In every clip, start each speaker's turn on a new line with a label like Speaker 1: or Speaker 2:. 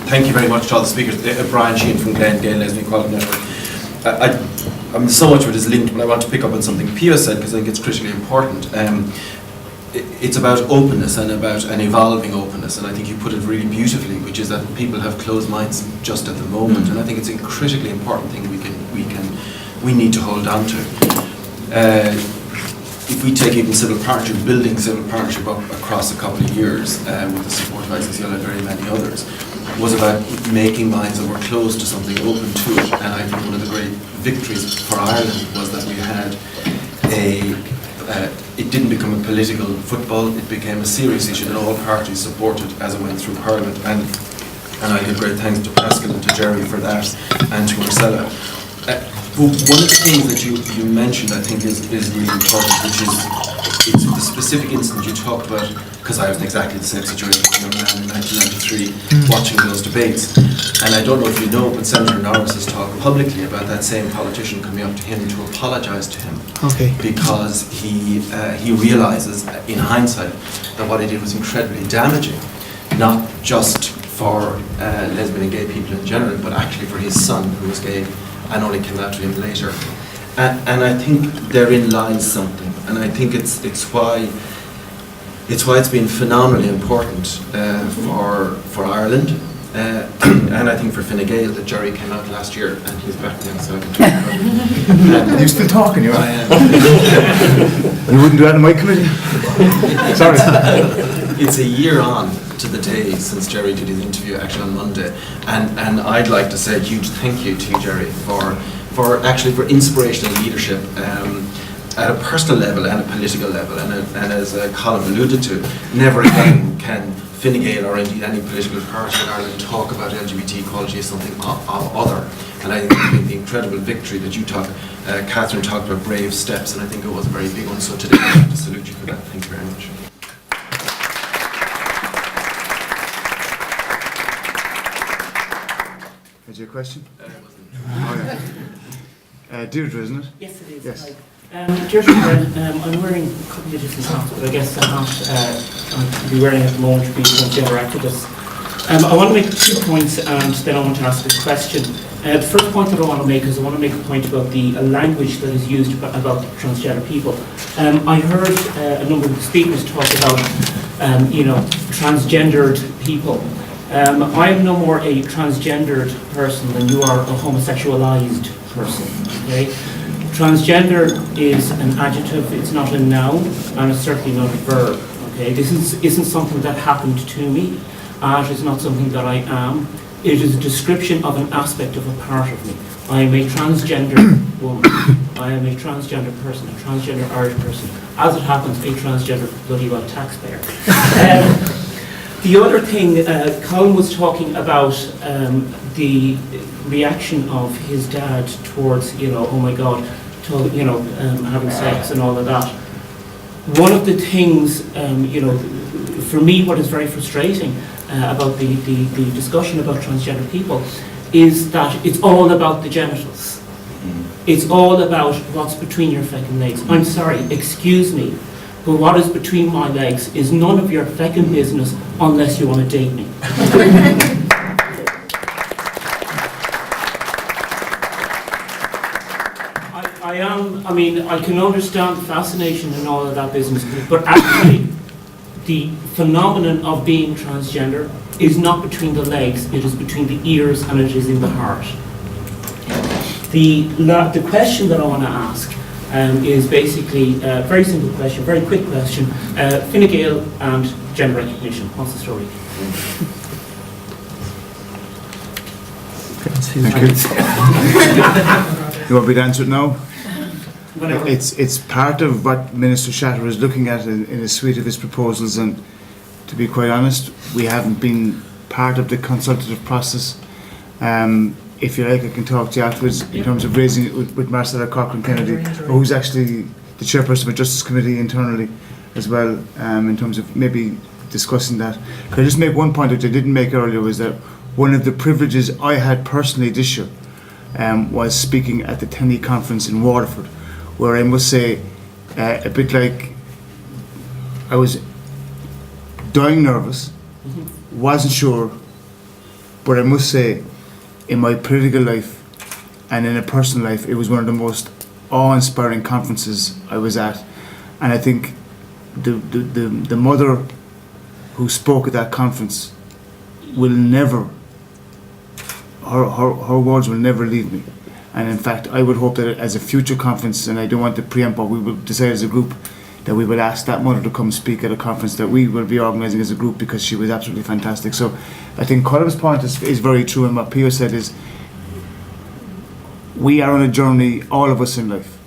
Speaker 1: Thank you very much to all the speakers. Brian Sheehan from Gael LGBT Equality Network. I mean, so much of it is linked, but I want to pick up on something Pio said because I think it's critically important. It's about openness and about an evolving openness, and I think you put it really beautifully, which is that people have closed minds just at the moment, and I think it's a critically important thing we need to hold on to. If we take even civil partnership, building civil partnership up across a couple of years with the support of ICCL and very many others, was about making minds that were closed to something, open to it. And I think one of the great victories for Ireland was that we had it didn't become a political football, it became a serious issue that all parties supported as it went through Parliament. And I give great thanks to Paschal and to Jerry for that, and to Marcella. One of the things that you mentioned, I think, is really important, which is it's the specific incident you talked about, because I was in exactly the same situation as a young man in 1993, watching those debates. And I don't know if you know, but Senator Norris has talked publicly about that same politician coming up to him to apologise to him.
Speaker 2: Okay.
Speaker 1: Because he realises, in hindsight, that what he did was incredibly damaging, not just for lesbian and gay people in general, but actually for his son, who was gay, and only came out to him later. And I think therein lies something, and I think it's why it's been phenomenally important for Ireland, and I think for Fine Gael that Jerry came out last year, and he's back now, so I can talk about it.
Speaker 2: You're still talking, you are?
Speaker 1: I am.
Speaker 2: You wouldn't do that in my committee? Sorry.
Speaker 1: It's a year on to the day since Jerry did his interview, actually on Monday, and I'd like to say a huge thank you to you, Jerry, for inspirational leadership at a personal level and a political level, and as Colm alluded to, never again can Fine Gael or indeed any political party in Ireland talk about LGBT equality as something other. And I think the incredible victory that you took, Catherine talked about brave steps, and I think it was a very big one. So today I'd like to salute you for that. Thank you very much.
Speaker 2: Is your question? Deirdre, isn't it?
Speaker 3: Yes, it is.
Speaker 2: Yes.
Speaker 3: Deirdre, I'm wearing a couple of different hats, but I guess I'm not going to be wearing at the moment to be transgender activist. I want to make 2 points, and then I want to ask a question. The first point that I want to make is I want to make a point about the language that is used about transgender people. I heard a number of the speakers talk about, transgendered people. I am no more a transgendered person than you are a homosexualized person. Okay? Transgender is an adjective, it's not a noun, and it's certainly not a verb. Okay? This isn't something that happened to me. It is not something that I am. It is a description of an aspect of a part of me. I am a transgender woman. I am a transgender person, a transgender Irish person. As it happens, a transgender bloody well taxpayer. The other thing, Colm was talking about the reaction of his dad towards, oh my God, having sex and all of that. One of the things, for me, what is very frustrating about the discussion about transgender people is that it's all about the genitals. It's all about what's between your feckin' legs. I'm sorry, excuse me, but what is between my legs is none of your feckin' business unless you want to date me. I can understand the fascination and all of that business, but actually, the phenomenon of being transgender is not between the legs, it is between the ears and it is in the heart. The question that I want to ask is basically a very simple question, very quick question. Fine Gael and gender recognition, what's the story?
Speaker 2: You want me to answer it now?
Speaker 3: Whatever.
Speaker 2: It's part of what Minister Shatter is looking at in a suite of his proposals, and to be quite honest, we haven't been part of the consultative process. If you like, I can talk to you afterwards in terms of raising it with Marcella Cochran-Kennedy, who's actually the chairperson of the Justice Committee internally as well, in terms of maybe discussing that. Could I just make one point which I didn't make earlier, was that one of the privileges I had personally this year was speaking at the TENI conference in Waterford, where I must say, a bit like I was dying nervous, wasn't sure, But I must say, in my political life and in a personal life, it was one of the most awe-inspiring conferences I was at. And I think the mother who spoke at that conference will never, her words will never leave me. And in fact, I would hope that as a future conference, and I don't want to preempt what we will decide as a group, that we will ask that mother to come speak at a conference that we will be organising as a group, because she was absolutely fantastic. So I think Colm's point is very true, and what Pio said is, we are on a journey, all of us in life,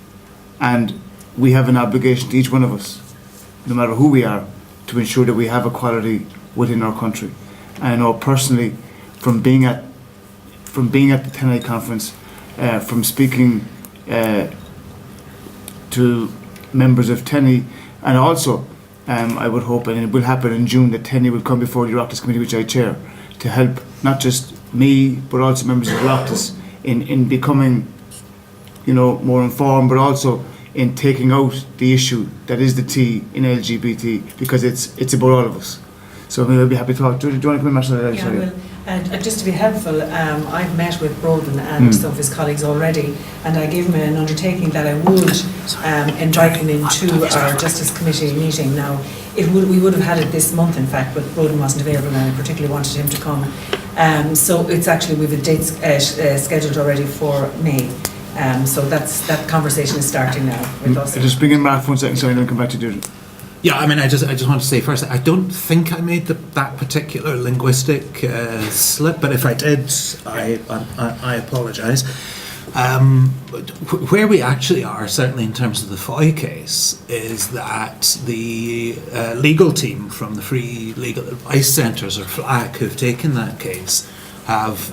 Speaker 2: and we have an obligation to each one of us, no matter who we are, to ensure that we have equality within our country. And I know personally, from being at the TENI conference, from speaking to members of TENI, and also I would hope, and it will happen in June, that TENI will come before the Oireachtas Committee, which I chair, to help not just me but also members of the Oireachtas in becoming, more informed, but also in taking out the issue that is the T in LGBT, because it's about all of us. So maybe I'd be happy to talk. Do you want to come in, Paschal?
Speaker 4: Yeah, well, and just to be helpful, I've met with Broden and some of his colleagues already, and I gave him an undertaking that I would invite him into our Justice Committee meeting. Now, we would have had it this month, in fact, but Broden wasn't available, and I particularly wanted him to come. So it's actually, we have a date scheduled already for May. So that conversation is starting now with us.
Speaker 2: Just bring in Mark for 1 second, so I don't come back to you.
Speaker 5: Yeah, I mean, I just want to say first, I don't think I made that particular linguistic slip, but if I did, I apologise. Where we actually are, certainly in terms of the Foy case, is that the legal team from the Free Legal Advice Centres, or FLAC, who've taken that case, have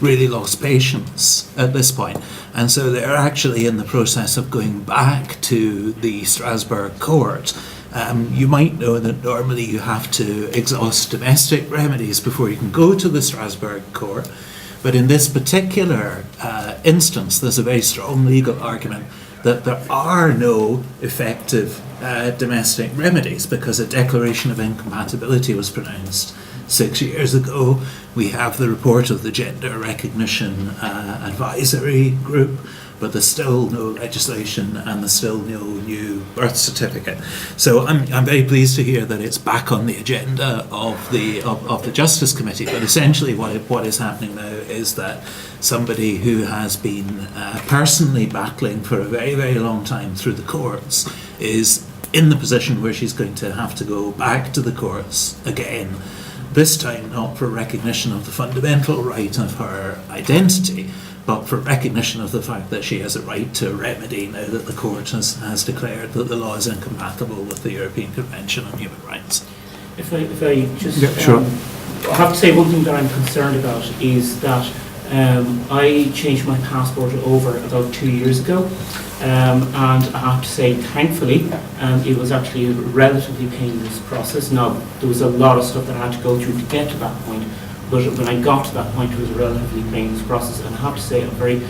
Speaker 5: really lost patience at this point. And so they're actually in the process of going back to the Strasbourg court. You might know that normally you have to exhaust domestic remedies before you can go to the Strasbourg court. But in this particular instance, there's a very strong legal argument that there are no effective domestic remedies, because a declaration of incompatibility was pronounced 6 years ago. We have the report of the Gender Recognition Advisory Group, but there's still no legislation and there's still no new birth certificate. So I'm very pleased to hear that it's back on the agenda of the Justice Committee. But essentially what is happening now is that somebody who has been personally battling for a very, very long time through the courts is in the position where she's going to have to go back to the courts again, this time not for recognition of the fundamental right of her identity, but for recognition of the fact that she has a right to a remedy now that the court has declared that the law is incompatible with the European Convention on Human Rights.
Speaker 3: If I just,
Speaker 2: yeah, sure.
Speaker 3: I have to say one thing that I'm concerned about is that I changed my passport over about 2 years ago, and I have to say, thankfully, it was actually a relatively painless process. Now, there was a lot of stuff that I had to go through to get to that point, but when I got to that point, it was a relatively painless process, and I have to say I'm very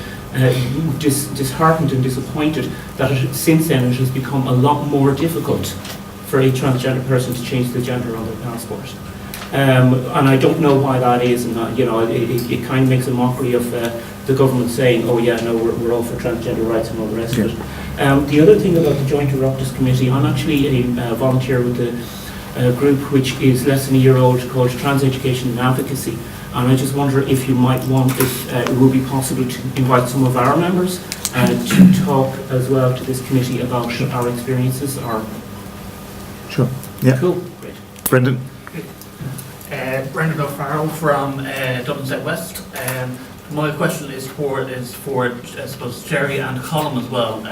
Speaker 3: disheartened and disappointed that since then it has become a lot more difficult for a transgender person to change the gender on their passport. And I don't know why that is, and it kind of makes a mockery of the government saying, oh yeah, no, we're all for transgender rights and all the rest of it. The other thing about the Joint Oireachtas Committee, I'm actually a volunteer with the group which is less than a year old, called Trans Education and Advocacy, and I just wonder if you might want, if it would be possible to invite some of our members to talk as well to this committee about our experiences.
Speaker 2: Sure. Yeah.
Speaker 3: Cool. Great.
Speaker 2: Brendan.
Speaker 6: Brendan O'Farrell from Dublin South West. My question is for I suppose Jerry and Colm as well.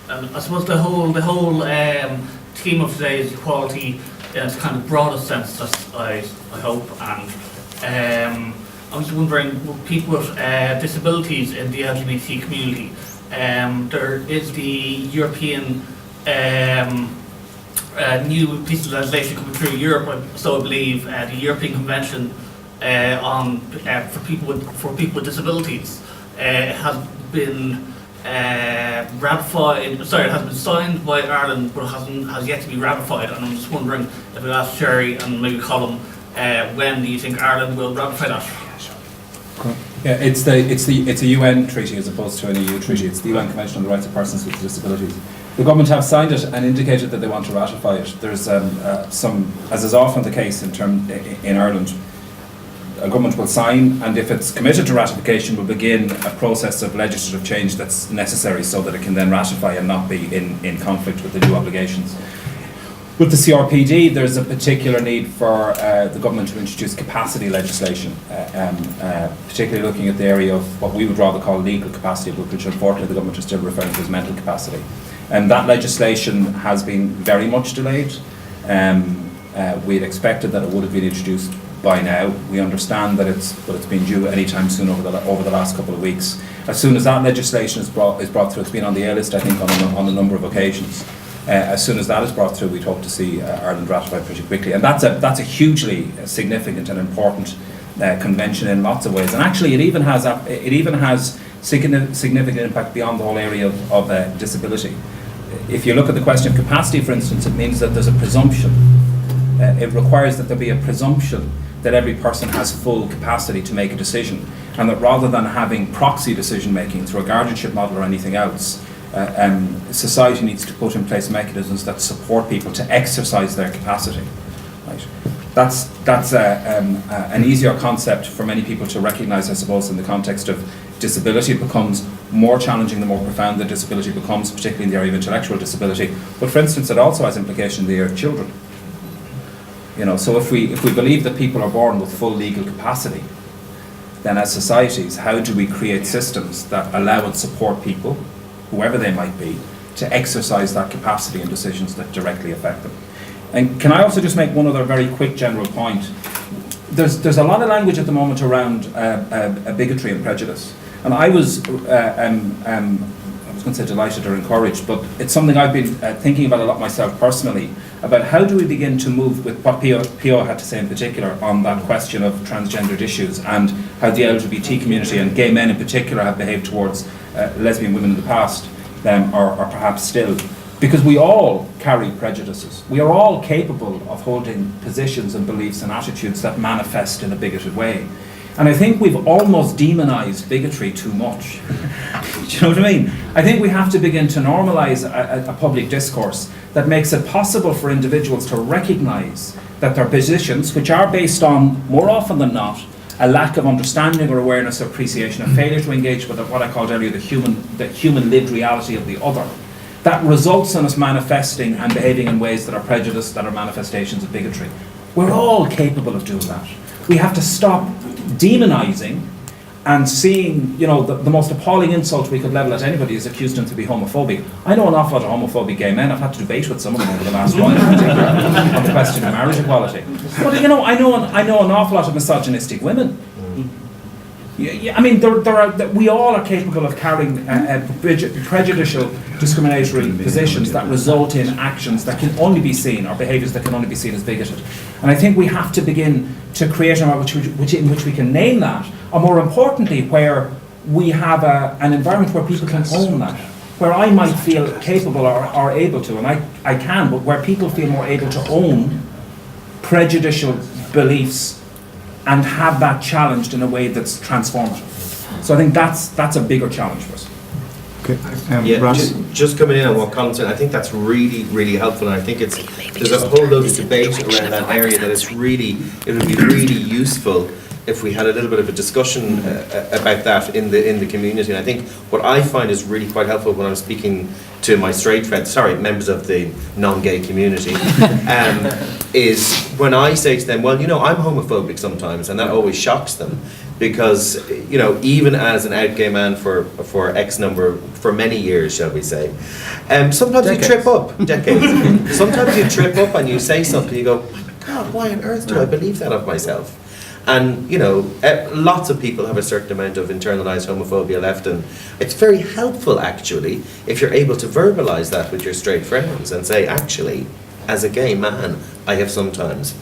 Speaker 6: I suppose the whole theme of today is equality in its kind of broadest sense, I hope. And I was wondering, with people with disabilities in the LGBT community, there is the European new piece of legislation coming through Europe, so I believe, the European Convention on for people with disabilities has been ratified. Sorry, it has been signed by Ireland, but has yet to be ratified. And I'm just wondering if I ask Sherry and maybe Colm, when do you think Ireland will ratify that?
Speaker 7: Yeah, it's a UN treaty as opposed to an EU treaty. It's the UN Convention on the Rights of Persons with Disabilities. The government have signed it and indicated that they want to ratify it. There's some, as is often the case in Ireland, a government will sign, and if it's committed to ratification, will begin a process of legislative change that's necessary so that it can then ratify and not be in conflict with the new obligations. With the CRPD, there's a particular need for the government to introduce capacity legislation, particularly looking at the area of what we would rather call legal capacity, but which unfortunately the government is still referring to as mental capacity. And that legislation has been very much delayed. We had expected that it would have been introduced by now. We understand that it's been due any time soon over the last couple of weeks. As soon as that legislation is brought through, it's been on the A list, I think, on a number of occasions. As soon as that is brought through, we'd hope to see Ireland ratified pretty quickly, and that's a hugely significant and important convention in lots of ways. And actually, it even has significant impact beyond the whole area of disability. If you look at the question of capacity, for instance, it means that there's a presumption. It requires that there be a presumption that every person has full capacity to make a decision, and that rather than having proxy decision making through a guardianship model or anything else, society needs to put in place mechanisms that support people to exercise their capacity. Right? That's an easier concept for many people to recognise, I suppose, in the context of disability. It becomes more challenging the more profound the disability becomes, particularly in the area of intellectual disability. But for instance, it also has implication in the area of children. So if we believe that people are born with full legal capacity, then as societies, how do we create systems that allow and support people, whoever they might be, to exercise that capacity in decisions that directly affect them? And can I also just make one other very quick general point? There's a lot of language at the moment around bigotry and prejudice, and I was going to say delighted or encouraged, but it's something I've been thinking about a lot myself personally, about how do we begin to move with what Pio had to say in particular on that question of transgendered issues, and how the LGBT community and gay men in particular have behaved towards lesbian women in the past, or perhaps still. Because we all carry prejudices. We are all capable of holding positions and beliefs and attitudes that manifest in a bigoted way. And I think we've almost demonised bigotry too much. Do you know what I mean? I think we have to begin to normalise a public discourse that makes it possible for individuals to recognise that their positions, which are based on, more often than not, a lack of understanding or awareness or appreciation, a failure to engage with what I called earlier the human lived reality of the other, that results in us manifesting and behaving in ways that are prejudiced, that are manifestations of bigotry. We're all capable of doing that. We have to stop demonising and seeing, the most appalling insult we could level at anybody is accuse them to be homophobic. I know an awful lot of homophobic gay men. I've had to debate with some of them over the last while, in particular, on the question of marriage equality. But I know an awful lot of misogynistic women. Yeah, I mean, we all are capable of carrying prejudicial, discriminatory positions that result in actions that can only be seen, or behaviours that can only be seen as bigoted. And I think we have to begin to create an environment in which we can name that, or more importantly, where we have an environment where people can own that, where I might feel capable or able to, and I can, but where people feel more able to own prejudicial beliefs and have that challenged in a way that's transformative. So I think that's a bigger challenge for us.
Speaker 2: Okay, Ross?
Speaker 8: Just coming in on what Colm said, I think that's really, really helpful, and I think there's a whole load of debate around that area that it would be really useful if we had a little bit of a discussion about that in the community. And I think what I find is really quite helpful when I'm speaking to my straight friends, members of the non-gay community, is when I say to them, well, I'm homophobic sometimes, and that always shocks them, because, even as an out gay man for many years, shall we say, sometimes you trip up, decades, sometimes you trip up and you say something, you go, God, why on earth do I believe that of myself? And, lots of people have a certain amount of internalised homophobia left, and it's very helpful, actually, if you're able to verbalise that with your straight friends and say, actually, as a gay man, I have sometimes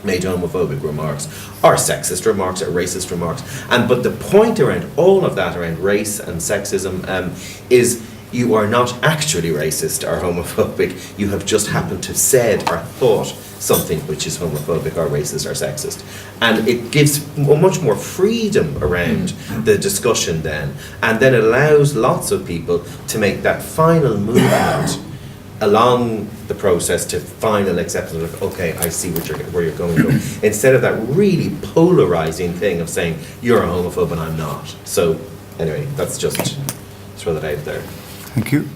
Speaker 8: made homophobic remarks, or sexist remarks, or racist remarks. But the point around all of that, around race and sexism, is you are not actually racist or homophobic. You have just happened to have said or thought something which is homophobic or racist or sexist. And it gives much more freedom around the discussion then, and then it allows lots of people to make that final movement along the process to final acceptance of, okay, I see where you're going to go, instead of that really polarizing thing of saying you're a homophobe and I'm not. So anyway, that's just throw that out there.
Speaker 2: Thank you.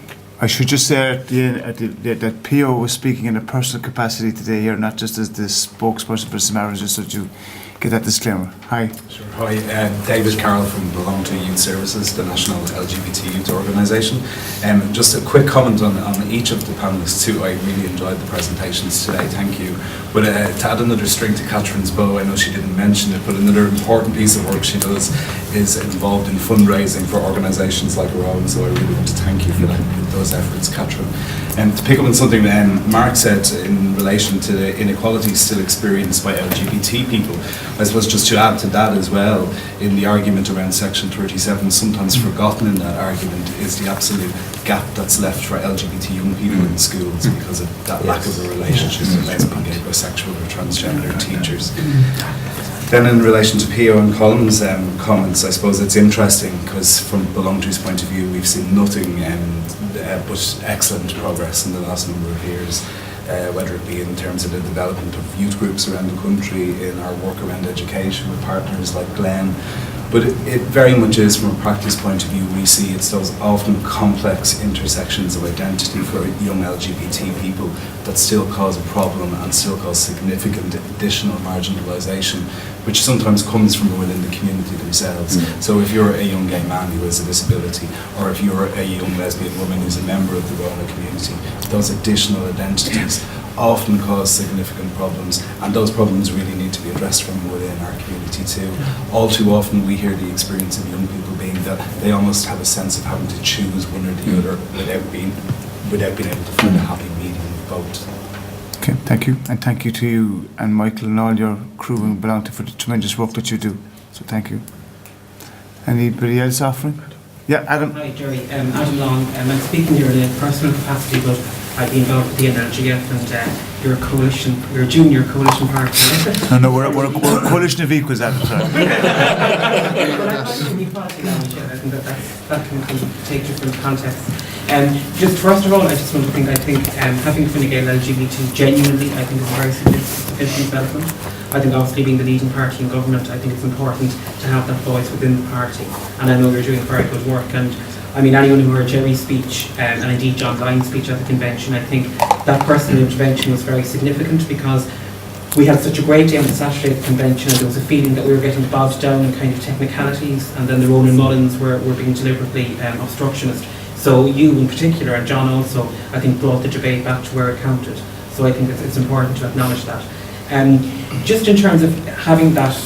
Speaker 2: I should just say that Pio was speaking in a personal capacity today here, not just as the spokesperson for Samaritans, just so that you get that disclaimer. Hi.
Speaker 9: Sure. Hi, David Carroll from Belong to Youth Services, the National LGBT Youth Organisation. Just a quick comment on each of the panellists too. I really enjoyed the presentations today, thank you. But to add another string to Catherine's bow, I know she didn't mention it, but another important piece of work she does is involved in fundraising for organisations like her own, so I really want to thank you for those efforts, Catherine. And to pick up on something Mark said in relation to the inequalities still experienced by LGBT people, I suppose just to add to that as well, in the argument around Section 37, sometimes forgotten in that argument is the absolute gap that's left for LGBT young people in schools because of that lack of a relationship with lesbian, gay, bisexual or transgender teachers. Then in relation to Pio and Colm's comments, I suppose it's interesting because from Belong To's point of view, we've seen nothing but excellent progress in the last number of years, whether it be in terms of the development of youth groups around the country, in our work around education with partners like Glenn. But it very much is, from a practice point of view, we see it's those often complex intersections of identity for young LGBT people that still cause a problem and still cause significant additional marginalisation, which sometimes comes from within the community themselves. So if you're a young gay man who has a disability, or if you're a young lesbian woman who's a member of the Roma community, those additional identities often cause significant problems, and those problems really need to be addressed from within our community too. All too often we hear the experience of young people being that they almost have a sense of having to choose one or the other without being able to find a happy medium of both.
Speaker 2: Okay, thank you, and thank you to you and Michael and all your crew and Belong to for the tremendous work that you do. So thank you. Anybody else offering? Yeah, Adam.
Speaker 3: Hi, Jerry. Adam Long. I'm speaking here in a personal capacity, but I've been involved with the NLGF, and you're a coalition, you're a junior coalition partner.
Speaker 2: No, we're a coalition of equals, Adam.
Speaker 3: But I find the equality language, I think that can take different contexts. Just first of all, I just want to think, having Fine Gael LGBT genuinely, I think is a very significant development. I think obviously being the leading party in government, I think it's important to have that voice within the party. And I know you're doing very good work. And I mean, anyone who heard Jerry's speech, and indeed John Lyon's speech at the convention, I think that personal intervention was very significant because we had such a great day on the Saturday at the convention, and there was a feeling that we were getting bogged down in kind of technicalities, and then the Ronan Mullins were being deliberately obstructionist. So you in particular, and John also, I think brought the debate back to where it counted. So I think it's important to acknowledge that. Just in terms of having that,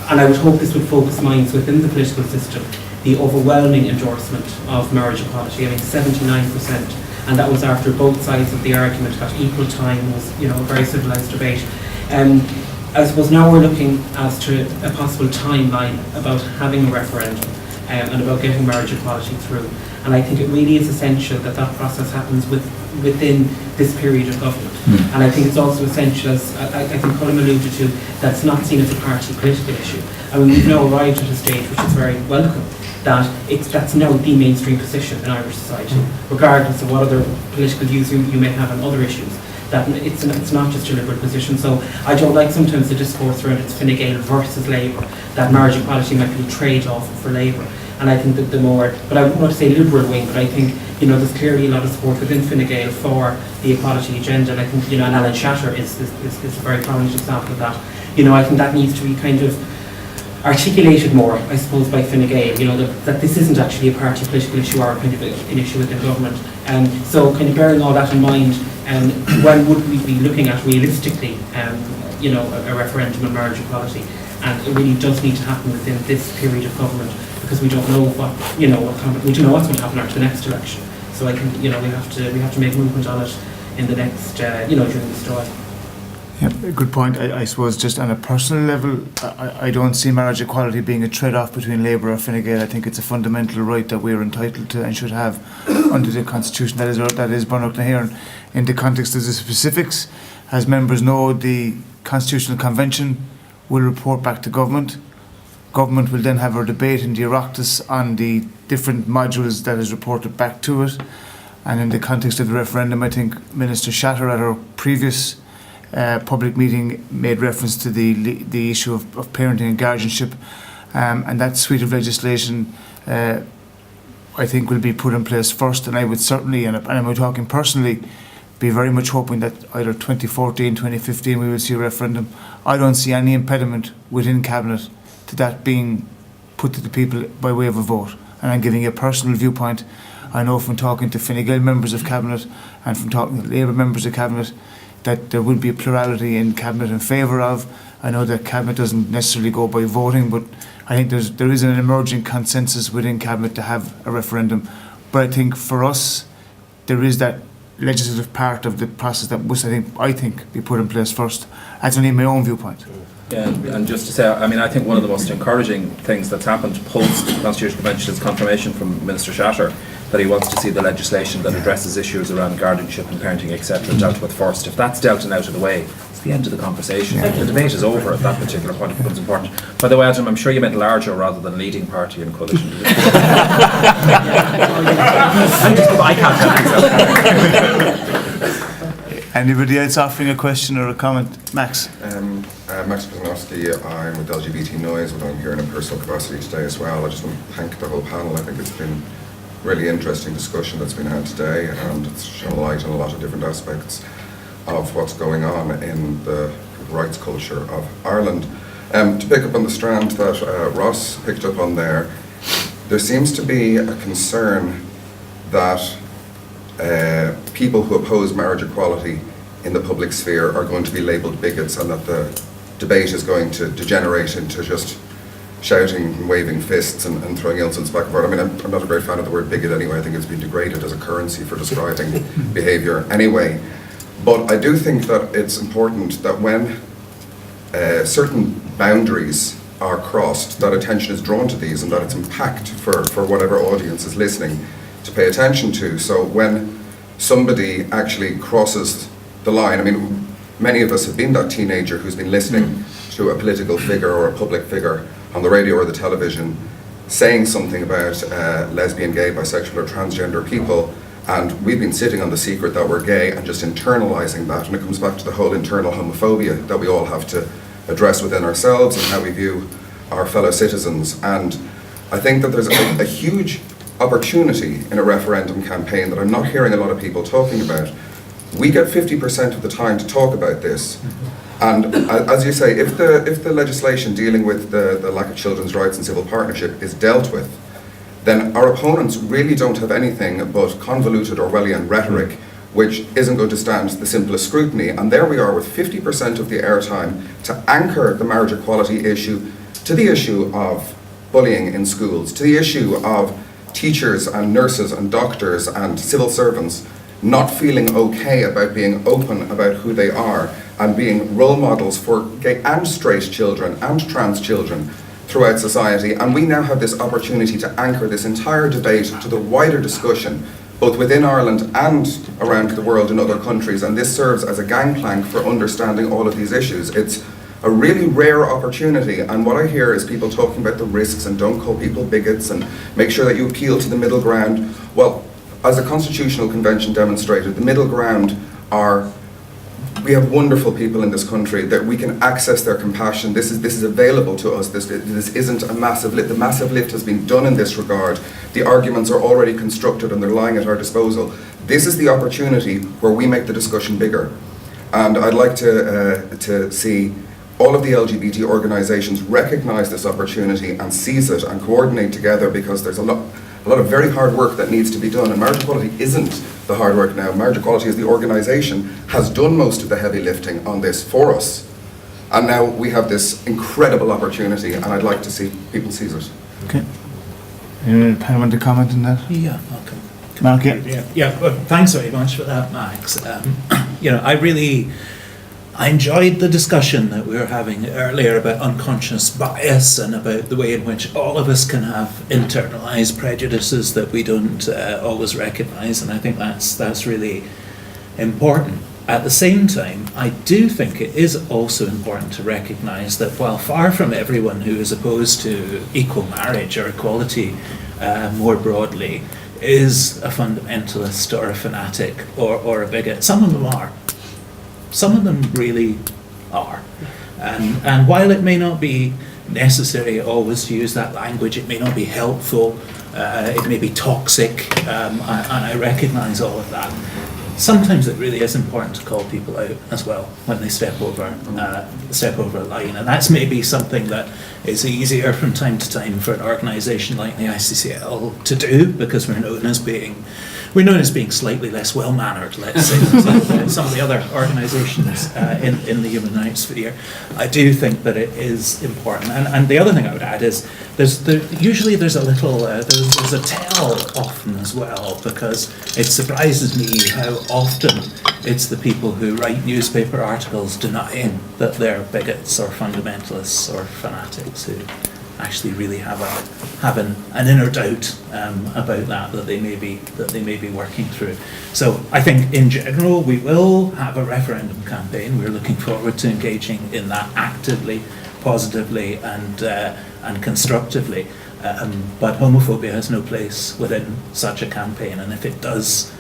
Speaker 3: and I would hope this would focus minds within the political system, the overwhelming endorsement of marriage equality, I mean 79%, and that was after both sides of the argument got equal time. It was, a very civilised debate. I suppose now we're looking as to a possible timeline about having a referendum and about getting marriage equality through. And I think it really is essential that that process happens within this period of government. And I think it's also essential, as I think Colm alluded to, that's not seen as a party political issue. I mean, we've now arrived at a stage which is very welcome, that's now the mainstream position in Irish society, regardless of what other political views you may have on other issues. That it's not just a Liberal position. So I don't like sometimes the discourse around it's Fine Gael versus Labour, that marriage equality might be a trade-off for Labour. And I think that the more, but I wouldn't want to say Liberal wing, but I think, there's clearly a lot of support within Fine Gael for the equality agenda. And I think, and Alan Shatter is a very prominent example of that. I think that needs to be kind of articulated more, I suppose, by Fine Gael, that this isn't actually a party political issue or kind of an issue within government. So kind of bearing all that in mind, when would we be looking at realistically, a referendum on marriage equality? And it really does need to happen within this period of government, because we don't know we don't know what's going to happen after the next election. So I think, we have to make movement on it in the next, during the strike.
Speaker 2: Yeah, good point. I suppose just on a personal level, I don't see marriage equality being a trade-off between Labour or Fine Gael. I think it's a fundamental right that we're entitled to and should have under the Constitution that is born out here in the context of the specifics. As members know, the Constitutional Convention will report back to government. Government will then have a debate in the Oireachtas on the different modules that is reported back to it. And in the context of the referendum, I think Minister Shatter at our previous public meeting made reference to the issue of parenting and guardianship. And that suite of legislation, I think, will be put in place first. And I would certainly, and I'm talking personally, be very much hoping that either 2014, 2015 we will see a referendum. I don't see any impediment within Cabinet to that being put to the people by way of a vote. And I'm giving you a personal viewpoint. I know from talking to Fine Gael members of Cabinet and from talking to Labour members of Cabinet that there will be a plurality in Cabinet in favour of. I know that Cabinet doesn't necessarily go by voting, but I think there is an emerging consensus within Cabinet to have a referendum. But I think for us, there is that legislative part of the process that must, I think, be put in place first. That's only my own viewpoint.
Speaker 7: Yeah, and just to say, I mean, I think one of the most encouraging things that's happened post the Constitutional Convention is confirmation from Minister Shatter that he wants to see the legislation that addresses issues around guardianship and parenting, etc., dealt with first. If that's dealt and out of the way, it's the end of the conversation. The debate is over at that particular point. It becomes important. By the way, Adam, I'm sure you meant larger rather than leading party in coalition. I can't help myself.
Speaker 2: Anybody else offering a question or a comment? Max?
Speaker 10: Max Piotrowski, I'm with LGBT Noise, but I'm here in a personal capacity today as well. I just want to thank the whole panel. I think it's been a really interesting discussion that's been had today, and it's shown light on a lot of different aspects of what's going on in the rights culture of Ireland. To pick up on the strand that Ross picked up on there seems to be a concern that people who oppose marriage equality in the public sphere are going to be labelled bigots, and that the debate is going to degenerate into just shouting and waving fists and throwing insults back and forth. I mean, I'm not a great fan of the word bigot anyway. I think it's been degraded as a currency for describing behaviour anyway. But I do think that it's important that when certain boundaries are crossed, that attention is drawn to these and that it's impact for whatever audience is listening to pay attention to. So when somebody actually crosses the line, I mean, many of us have been that teenager who's been listening to a political figure or a public figure on the radio or the television saying something about lesbian, gay, bisexual or transgender people, and we've been sitting on the secret that we're gay and just internalising that, and it comes back to the whole internal homophobia that we all have to address within ourselves and how we view our fellow citizens. And I think that there's a huge opportunity in a referendum campaign that I'm not hearing a lot of people talking about. We get 50% of the time to talk about this. And as you say, if the legislation dealing with the lack of children's rights and civil partnership is dealt with, then our opponents really don't have anything but convoluted Orwellian rhetoric, which isn't going to stand the simplest scrutiny. And there we are with 50% of the airtime to anchor the marriage equality issue to the issue of bullying in schools, to the issue of teachers and nurses and doctors and civil servants not feeling okay about being open about who they are and being role models for gay and straight children and trans children throughout society. And we now have this opportunity to anchor this entire debate to the wider discussion, both within Ireland and around the world in other countries. And this serves as a gangplank for understanding all of these issues. It's a really rare opportunity, and what I hear is people talking about the risks and don't call people bigots and make sure that you appeal to the middle ground. Well, as the Constitutional Convention demonstrated, the middle ground are, we have wonderful people in this country that we can access their compassion. This is available to us. This isn't a massive lift. The massive lift has been done in this regard. The arguments are already constructed and they're lying at our disposal. This is the opportunity where we make the discussion bigger. And I'd like to see all of the LGBT organisations recognise this opportunity and seize it and coordinate together, because there's a lot of very hard work that needs to be done, and marriage equality isn't the hard work now. Marriage equality as the organisation has done most of the heavy lifting on this for us, and now we have this incredible opportunity, and I'd like to see people seize it.
Speaker 2: Okay. Anyone want to comment on that?
Speaker 5: Yeah, okay.
Speaker 2: Mark,
Speaker 5: Well, thanks very much for that, Max. I enjoyed the discussion that we were having earlier about unconscious bias and about the way in which all of us can have internalised prejudices that we don't always recognise, and I think that's really important. At the same time, I do think it is also important to recognise that while far from everyone who is opposed to equal marriage or equality more broadly is a fundamentalist or a fanatic or a bigot, some of them are. Some of them really are. And while it may not be necessary always to use that language, it may not be helpful, it may be toxic, and I recognise all of that. Sometimes it really is important to call people out as well when they step over a line, and that's maybe something that is easier from time to time for an organisation like the ICCL to do, because we're known as being slightly less well-mannered, let's say, than some of the other organisations in the human rights sphere. I do think that it is important, and the other thing I would add is usually there's a little there's a tell often as well, because it surprises me how often it's the people who write newspaper articles denying that they're bigots or fundamentalists or fanatics who actually really have an inner doubt about that they may be working through. So I think in general we will have a referendum campaign. We're looking forward to engaging in that actively, positively, and constructively. But homophobia has no place within such a campaign, and if it does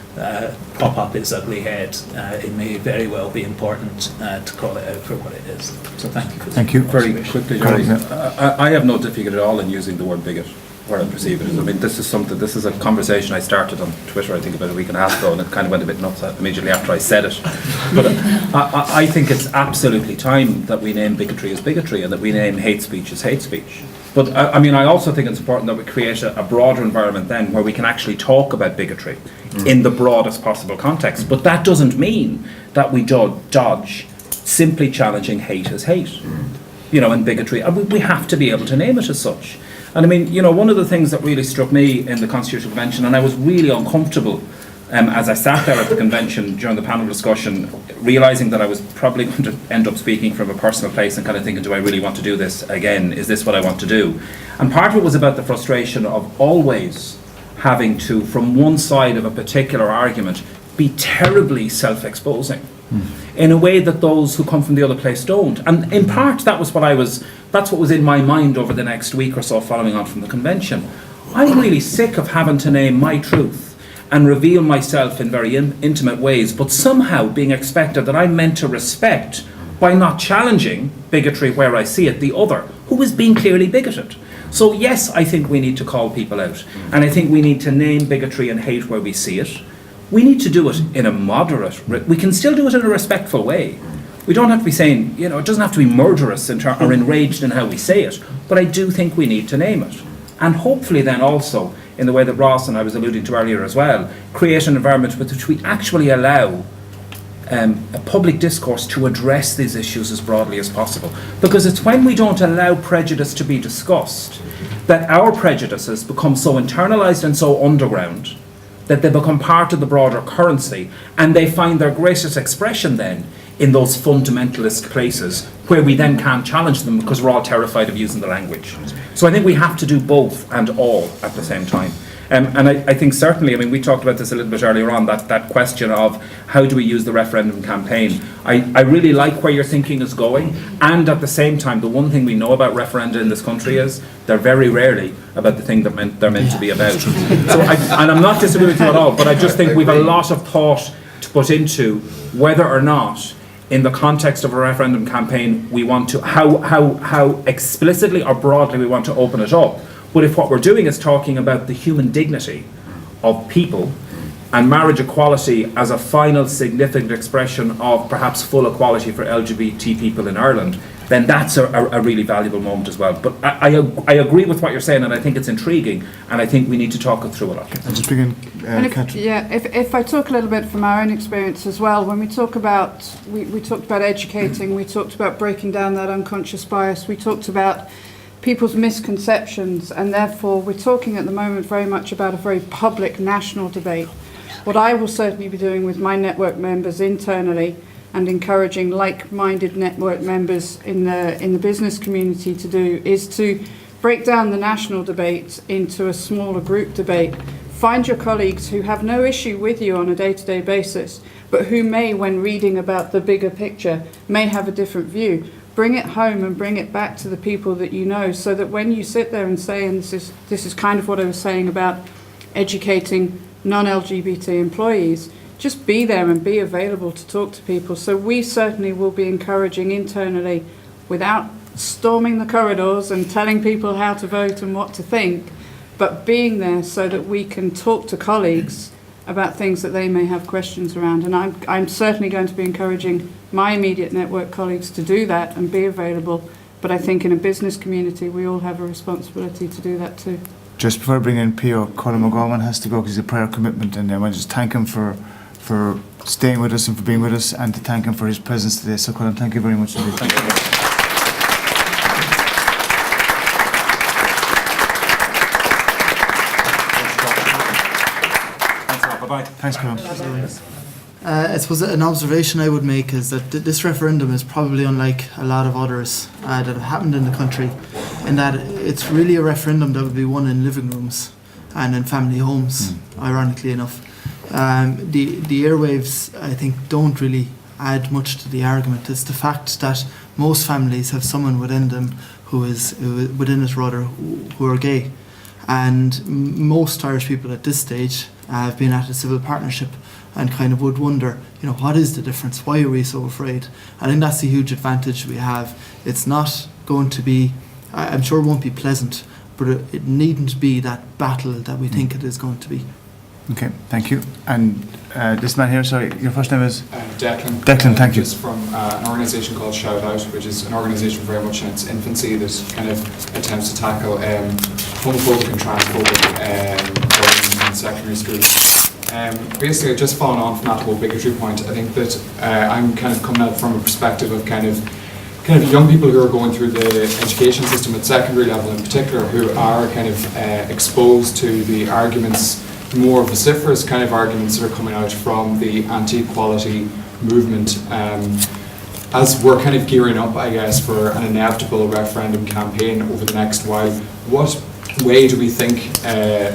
Speaker 5: pop up its ugly head, it may very well be important to call it out for what it is. So thank you for
Speaker 2: Thank you.
Speaker 7: Very quickly, Jerry, I have no difficulty at all in using the word bigot where I perceive it. I mean, this is a conversation I started on Twitter, I think, about a week and a half ago, and it kind of went a bit nuts immediately after I said it. But I think it's absolutely time that we name bigotry as bigotry and that we name hate speech as hate speech. But I mean, I also think it's important that we create a broader environment then where we can actually talk about bigotry in the broadest possible context. But that doesn't mean that we dodge simply challenging hate as hate, and bigotry. And we have to be able to name it as such. And I mean, one of the things that really struck me in the Constitutional Convention, and I was really uncomfortable as I sat there at the convention during the panel discussion, realising that I was probably going to end up speaking from a personal place and kind of thinking, do I really want to do this again? Is this what I want to do? And part of it was about the frustration of always having to, from one side of a particular argument, be terribly self-exposing in a way that those who come from the other place don't. And in part, that's what was in my mind over the next week or so following on from the convention. I'm really sick of having to name my truth and reveal myself in very intimate ways, but somehow being expected that I'm meant to respect, by not challenging bigotry where I see it, the other, who is being clearly bigoted. So yes, I think we need to call people out, and I think we need to name bigotry and hate where we see it. We need to do it in a moderate, we can still do it in a respectful way. We don't have to be saying, it doesn't have to be murderous or enraged in how we say it, but I do think we need to name it. And hopefully then also, in the way that Ross and I was alluding to earlier as well, create an environment with which we actually allow a public discourse to address these issues as broadly as possible. Because it's when we don't allow prejudice to be discussed that our prejudices become so internalised and so underground that they become part of the broader currency, and they find their greatest expression then in those fundamentalist places where we then can't challenge them because we're all terrified of using the language. So I think we have to do both and all at the same time. And I think certainly, we talked about this a little bit earlier on, that question of how do we use the referendum campaign. I really like where your thinking is going, and at the same time, the one thing we know about referenda in this country is they're very rarely about the thing that they're meant to be about. So and I'm not disagreeing with you at all, but I just think we've a lot of thought to put into whether or not in the context of a referendum campaign we want to, how explicitly or broadly we want to open it up. But if what we're doing is talking about the human dignity of people and marriage equality as a final significant expression of perhaps full equality for LGBT people in Ireland, then that's a really valuable moment as well. But I agree with what you're saying, and I think it's intriguing, and I think we need to talk it through a lot.
Speaker 2: I'll just begin,
Speaker 11: Catherine. If I talk a little bit from our own experience as well, when we talk about, we talked about educating, we talked about breaking down that unconscious bias, we talked about people's misconceptions, and therefore we're talking at the moment very much about a very public national debate. What I will certainly be doing with my network members internally and encouraging like-minded network members in the business community to do is to break down the national debate into a smaller group debate. Find your colleagues who have no issue with you on a day-to-day basis, but who may, when reading about the bigger picture, may have a different view. Bring it home and bring it back to the people that you know, so that when you sit there and say, and this is kind of what I was saying about educating non-LGBT employees, just be there and be available to talk to people. So we certainly will be encouraging internally, without storming the corridors and telling people how to vote and what to think, but being there so that we can talk to colleagues about things that they may have questions around. And I'm certainly going to be encouraging my immediate network colleagues to do that and be available. But I think in a business community, we all have a responsibility to do that too.
Speaker 2: Just before I bring in Pio, Colm McGowan has to go because he's a prior commitment, and I want to just thank him for staying with us and for being with us, and to thank him for his presence today. So Colm, thank you very much indeed.
Speaker 9: Thank you. Bye-bye.
Speaker 2: Thanks, Colm.
Speaker 12: I suppose an observation I would make is that this referendum is probably unlike a lot of others that have happened in the country, in that it's really a referendum that would be won in living rooms and in family homes, ironically enough. The airwaves, I think, don't really add much to the argument. It's the fact that most families have someone within them who are gay. And most Irish people at this stage have been at a civil partnership and kind of would wonder, what is the difference? Why are we so afraid? I think that's the huge advantage we have. It's not going to be, I'm sure it won't be pleasant, but it needn't be that battle that we think it is going to be.
Speaker 2: Okay, thank you. And this man here, sorry, your first name is?
Speaker 13: Declan.
Speaker 2: Declan, thank you.
Speaker 13: Just from an organisation called Shout Out, which is an organisation very much in its infancy that kind of attempts to tackle homophobic and transphobic bullying in secondary schools. Basically, just following on from that whole bigotry point, I think that I'm kind of coming at it from a perspective of kind of young people who are going through the education system at secondary level in particular, who are kind of exposed to the arguments, more vociferous kind of arguments that are coming out from the anti-equality movement. As we're kind of gearing up, I guess, for an inevitable referendum campaign over the next while, what way do we think that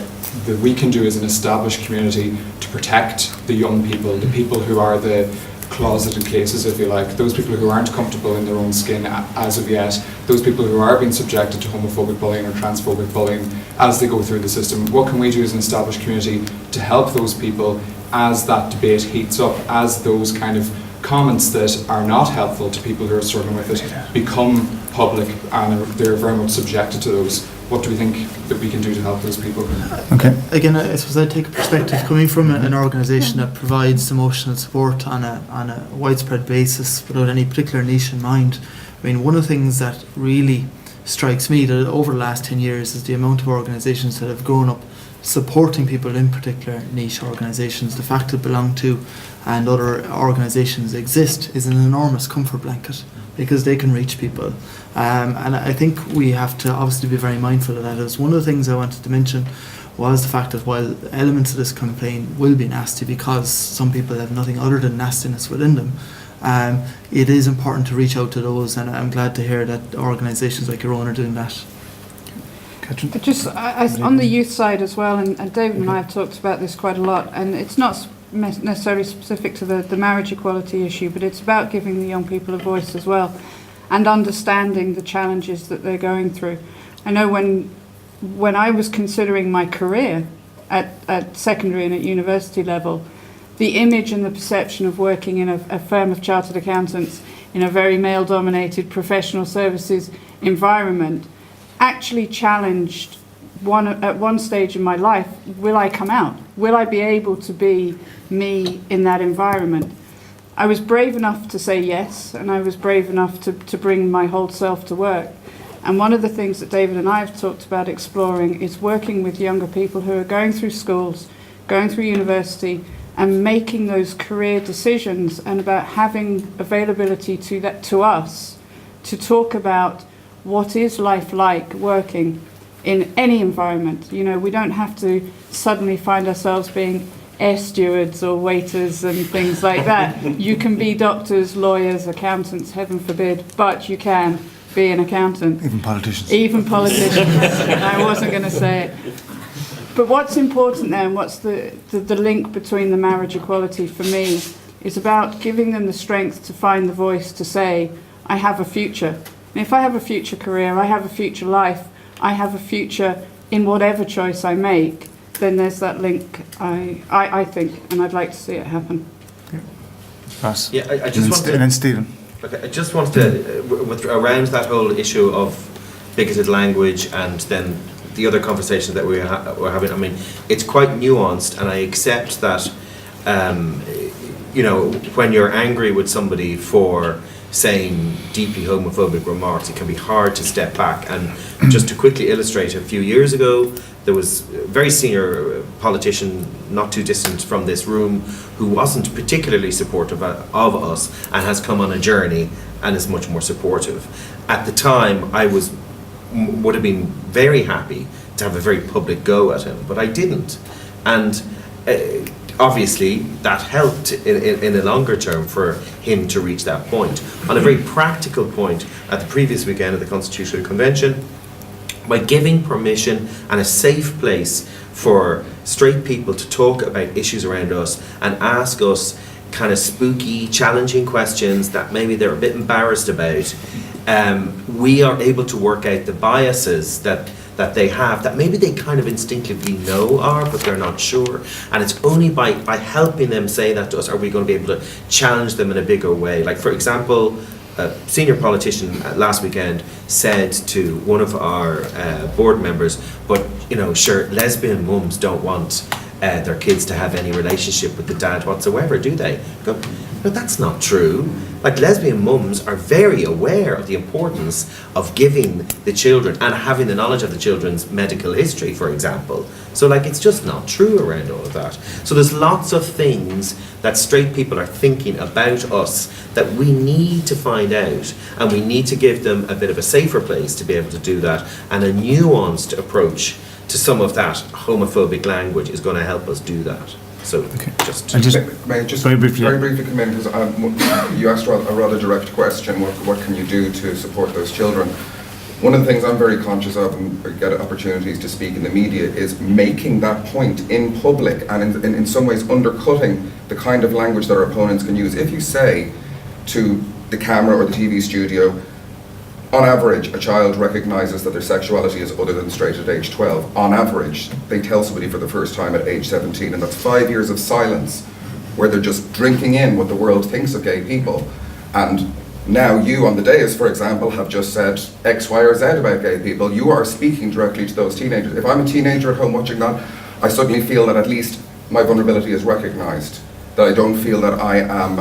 Speaker 13: we can do as an established community to protect the young people, the people who are the closeted cases, if you like, those people who aren't comfortable in their own skin as of yet, those people who are being subjected to homophobic bullying or transphobic bullying as they go through the system? What can we do as an established community to help those people as that debate heats up, as those kind of comments that are not helpful to people who are struggling with it become public and they're very much subjected to those? What do we think that we can do to help those people?
Speaker 2: Okay.
Speaker 12: Again, I suppose I take a perspective coming from an organisation that provides emotional support on a widespread basis without any particular niche in mind. I mean, one of the things that really strikes me that over the last 10 years is the amount of organisations that have grown up supporting people in particular niche organisations. The fact that Belong To and other organisations exist is an enormous comfort blanket because they can reach people. And I think we have to obviously be very mindful of that. As one of the things I wanted to mention was the fact that while elements of this campaign will be nasty because some people have nothing other than nastiness within them, it is important to reach out to those, and I'm glad to hear that organisations like your own are doing that.
Speaker 11: Just on the youth side as well, and David and I have talked about this quite a lot, and it's not necessarily specific to the marriage equality issue, but it's about giving the young people a voice as well and understanding the challenges that they're going through. I know when I was considering my career at secondary and at university level, the image and the perception of working in a firm of chartered accountants in a very male-dominated professional services environment actually challenged at one stage in my life, will I come out? Will I be able to be me in that environment? I was brave enough to say yes, and I was brave enough to bring my whole self to work. And one of the things that David and I have talked about exploring is working with younger people who are going through schools, going through university, and making those career decisions, and about having availability to us to talk about what is life like working in any environment. We don't have to suddenly find ourselves being air stewards or waiters and things like that. You can be doctors, lawyers, accountants, heaven forbid, but you can be an accountant.
Speaker 2: Even politicians.
Speaker 11: Even politicians. I wasn't going to say it. But what's important then, what's the link between the marriage equality for me, is about giving them the strength to find the voice to say, I have a future. And if I have a future career, I have a future life, I have a future in whatever choice I make, then there's that link, I think, and I'd like to see it happen.
Speaker 2: Pass.
Speaker 8: Yeah, I just want to...
Speaker 2: And then Stephen.
Speaker 8: Okay, I just want to, with around that whole issue of bigoted language and then the other conversation that we're having, I mean, it's quite nuanced, and I accept that, you know, when you're angry with somebody for saying deeply homophobic remarks, it can be hard to step back. And just to quickly illustrate, a few years ago, there was a very senior politician, not too distant from this room, who wasn't particularly supportive of us and has come on a journey and is much more supportive. At the time, I would have been very happy to have a very public go at him, but I didn't. And obviously, that helped in a longer term for him to reach that point. On a very practical point, at the previous weekend of the Constitutional Convention, by giving permission and a safe place for straight people to talk about issues around us and ask us kind of spooky, challenging questions that maybe they're a bit embarrassed about, we are able to work out the biases that they have, that maybe they kind of instinctively know are, but they're not sure. And it's only by helping them say that to us are we going to be able to challenge them in a bigger way. Like, for example, a senior politician last weekend said to one of our board members, but, you know, sure, lesbian mums don't want their kids to have any relationship with the dad whatsoever, do they? Go, no, that's not true. Like, lesbian mums are very aware of the importance of giving the children and having the knowledge of the children's medical history, for example. So, like, it's just not true around all of that. So there's lots of things that straight people are thinking about us that we need to find out, and we need to give them a bit of a safer place to be able to do that, and a nuanced approach to some of that homophobic language is going to help us do that. So,
Speaker 10: May I just very briefly come in, because you asked a rather direct question, what can you do to support those children? One of the things I'm very conscious of, and get opportunities to speak in the media, is making that point in public and in some ways undercutting the kind of language that our opponents can use. If you say to the camera or the TV studio, on average, a child recognises that their sexuality is other than straight at age 12. On average, they tell somebody for the first time at age 17, and that's 5 years of silence where they're just drinking in what the world thinks of gay people. And now you on the dais, for example, have just said X, Y, or Z about gay people. You are speaking directly to those teenagers. If I'm a teenager at home watching that, I suddenly feel that at least my vulnerability is recognised, that I don't feel that I am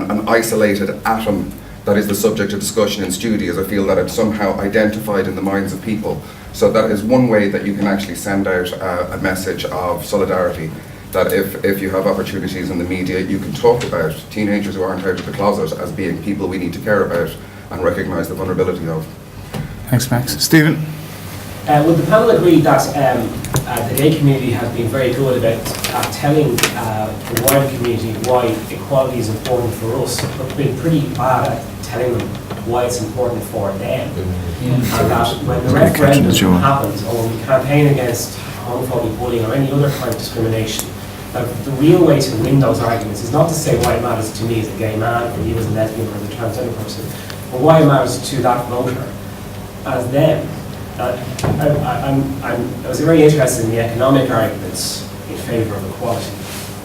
Speaker 10: an isolated atom that is the subject of discussion in studios. I feel that I'm somehow identified in the minds of people. So that is one way that you can actually send out a message of solidarity, that if you have opportunities in the media, you can talk about teenagers who aren't out of the closet as being people we need to care about and recognise the vulnerability of.
Speaker 2: Thanks, Max. Stephen?
Speaker 14: Would the panel agree that the gay community has been very good about telling the wider community why equality is important for us, but been pretty bad at telling them why it's important for them? And that when the referendum happens, or when we campaign against homophobic bullying or any other kind of discrimination, the real way to win those arguments is not to say why it matters to me as a gay man, or you as a lesbian, or as a transgender person, but why it matters to that voter as them. I was very interested in the economic arguments in favour of equality,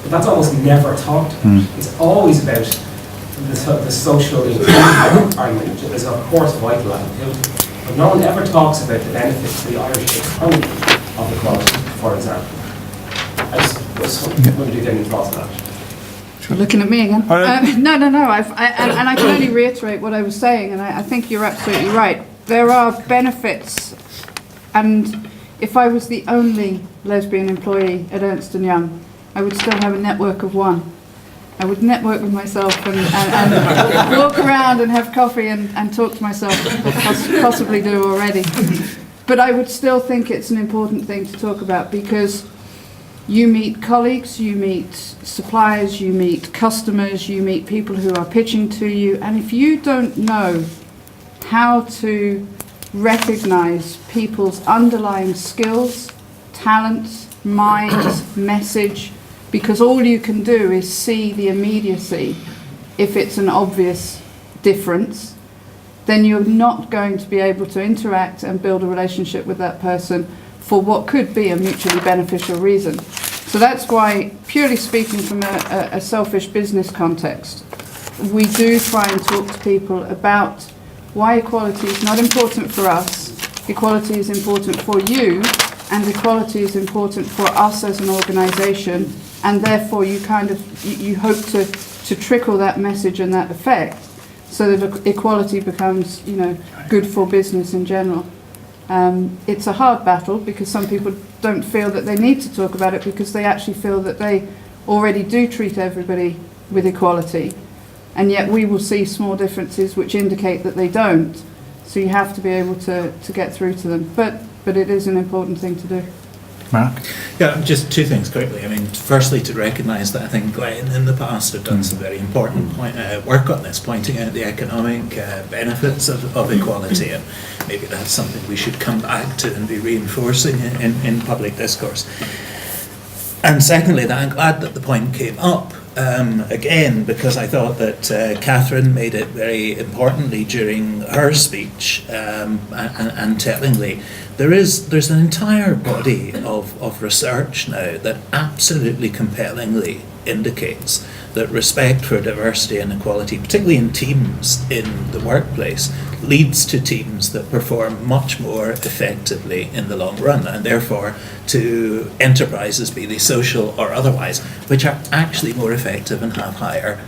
Speaker 14: but that's almost never talked about. It's always about the social inclusion argument, which is of course vital and pivotal, but no one ever talks about the benefits to the Irish economy of equality, for example. I just wonder if you have any thoughts on that.
Speaker 11: You're looking at me again. No. And I can only reiterate what I was saying, and I think you're absolutely right. There are benefits, and if I was the only lesbian employee at Ernst & Young, I would still have a network of one. I would network with myself and walk around and have coffee and talk to myself, possibly do already. But I would still think it's an important thing to talk about, because you meet colleagues, you meet suppliers, you meet customers, you meet people who are pitching to you, and if you don't know how to recognise people's underlying skills, talents, minds, message, because all you can do is see the immediacy. If it's an obvious difference, then you're not going to be able to interact and build a relationship with that person for what could be a mutually beneficial reason. So that's why, purely speaking from a selfish business context, we do try and talk to people about why equality is not important for us, equality is important for you, and equality is important for us as an organisation, and therefore you hope to trickle that message and that effect so that equality becomes, good for business in general. It's a hard battle because some people don't feel that they need to talk about it because they actually feel that they already do treat everybody with equality, and yet we will see small differences which indicate that they don't. So you have to be able to get through to them. But it is an important thing to do.
Speaker 2: Mark?
Speaker 5: Yeah, just two things quickly. I mean, firstly, to recognise that I think Glenn in the past have done some very important work on this, pointing out the economic benefits of equality, and maybe that's something we should come back to and be reinforcing in public discourse. And secondly, that I'm glad that the point came up again, because I thought that Catherine made it very importantly during her speech and tellingly. There's an entire body of research now that absolutely compellingly indicates that respect for diversity and equality, particularly in teams in the workplace, leads to teams that perform much more effectively in the long run, and therefore to enterprises, be they social or otherwise, which are actually more effective and have higher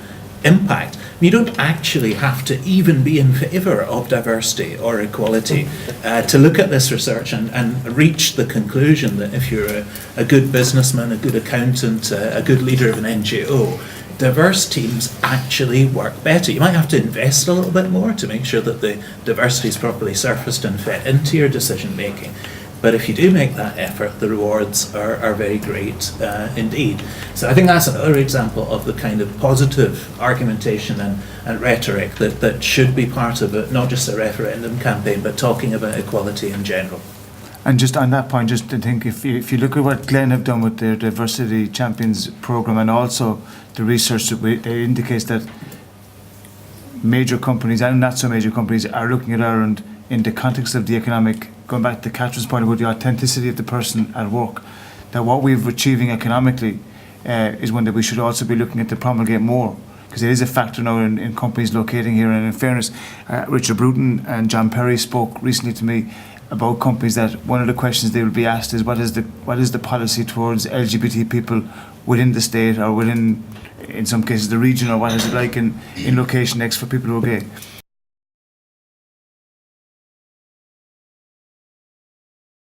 Speaker 5: impact. You don't actually have to even be in favour of diversity or equality to look at this research and reach the conclusion that if you're a good businessman, a good accountant, a good leader of an NGO, diverse teams actually work better. You might have to invest a little bit more to make sure that the diversity is properly surfaced and fed into your decision making. But if you do make that effort, the rewards are very great indeed. So I think that's another example of the kind of positive argumentation and rhetoric that should be part of it, not just a referendum campaign, but talking about equality in general.
Speaker 2: And just on that point, just to think, if you look at what Glen have done with their Diversity Champions programme, and also the research that it indicates that major companies and not so major companies are looking at Ireland in the context of the economic, going back to Catherine's point about the authenticity of the person at work, that what we're achieving economically is one that we should also be looking at to promulgate more, because it is a factor now in companies locating here. And in fairness, Richard Bruton and John Perry spoke recently to me about companies that one of the questions they will be asked is what is the policy towards LGBT people within the state or within, in some cases, the region, or what is it like in location X for people who are gay.